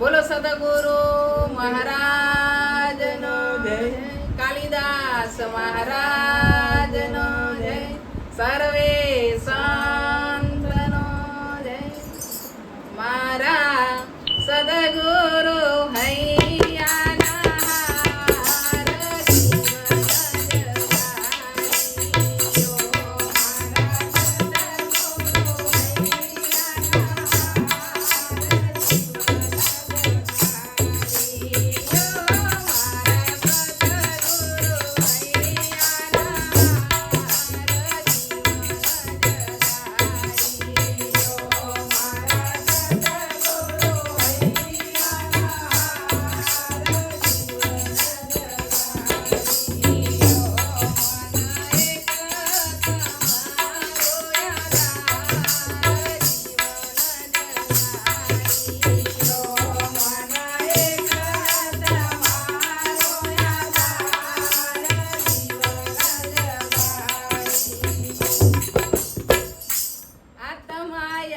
બોલો સદગુરુ મહારાજનો જય, કાલિદાસ મહારાજનો જય, સર્વે સંતનો જય. મારા સદગુરુ હૈયાના હાર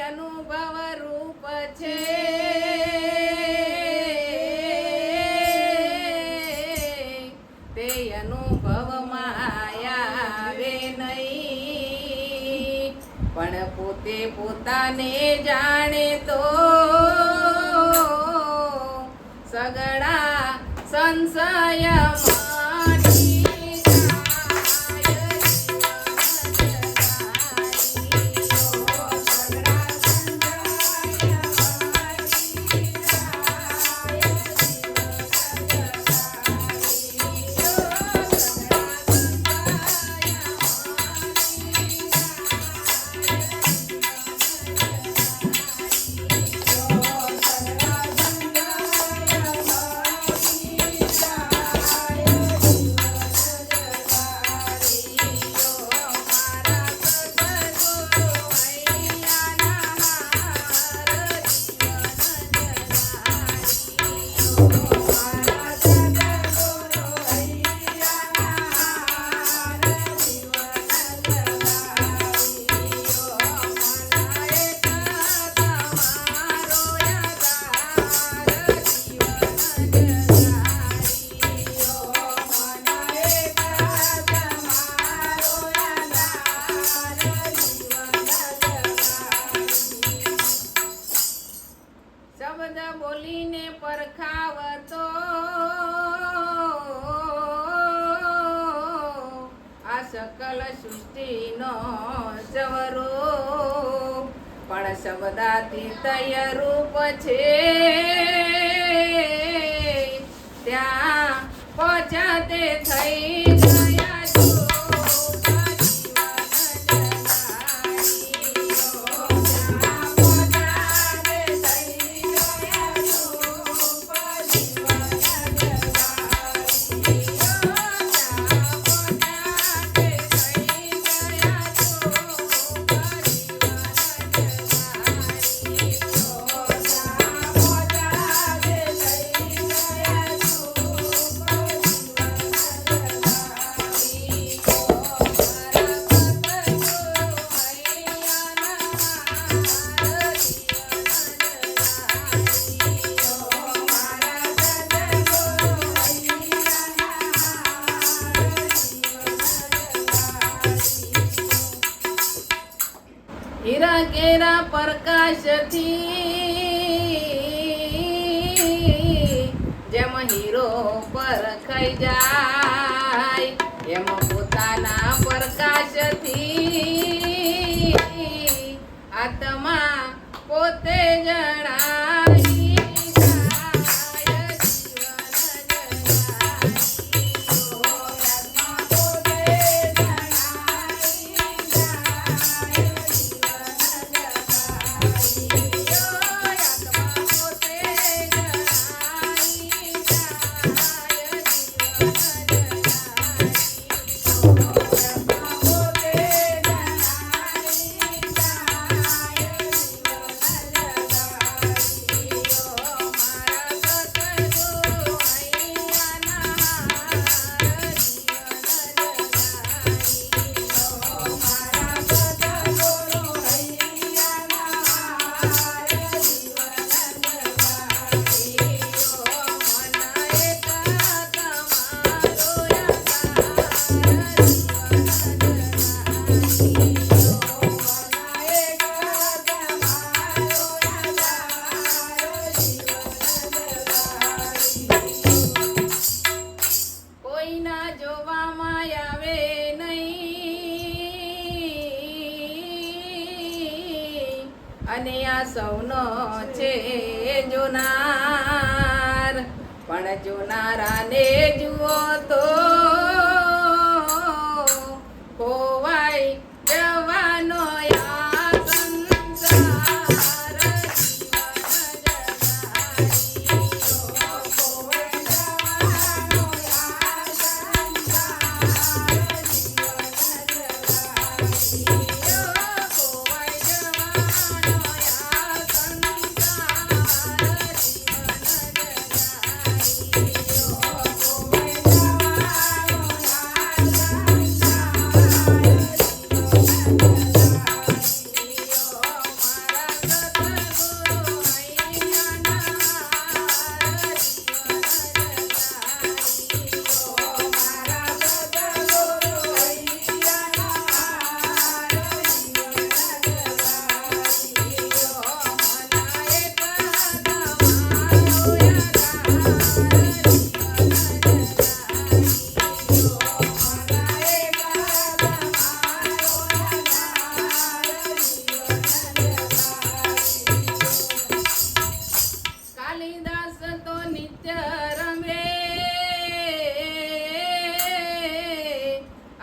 અનુભવ રૂપ છે, તે અનુભવમાં આવે નહીં, પણ પોતે પોતાને જાણે તો સગળા સંશયમાં શબ્દ બોલીને પરખાવતો આ સકલ સૃષ્ટિનો જવરો, પણ શબ્દાતીતય રૂપ છે, ત્યાં પહોંચતે થઈ ગયા છો. હીરા કેરા પ્રકાશથી જેમ હીરો પરખાઈ જાય, એમ પોતાના પ્રકાશથી આત્મા પોતે જણાય. અને આ સૌનો છે જોનાર. પણ જોનારાને જુઓ તો ખોવાઈ જવાનો આ સંસાર. કાલિદાસ તો નિત્ય રમે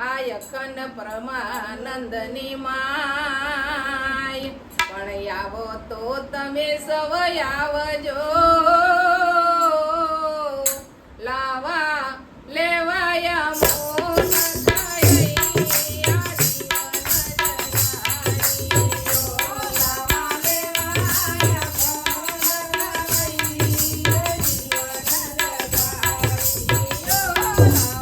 આ અખંડ પરમાનંદની માય. પણ આવો તો તમે સૌ આવજો લાવા લેવાય મોન થાય. Oh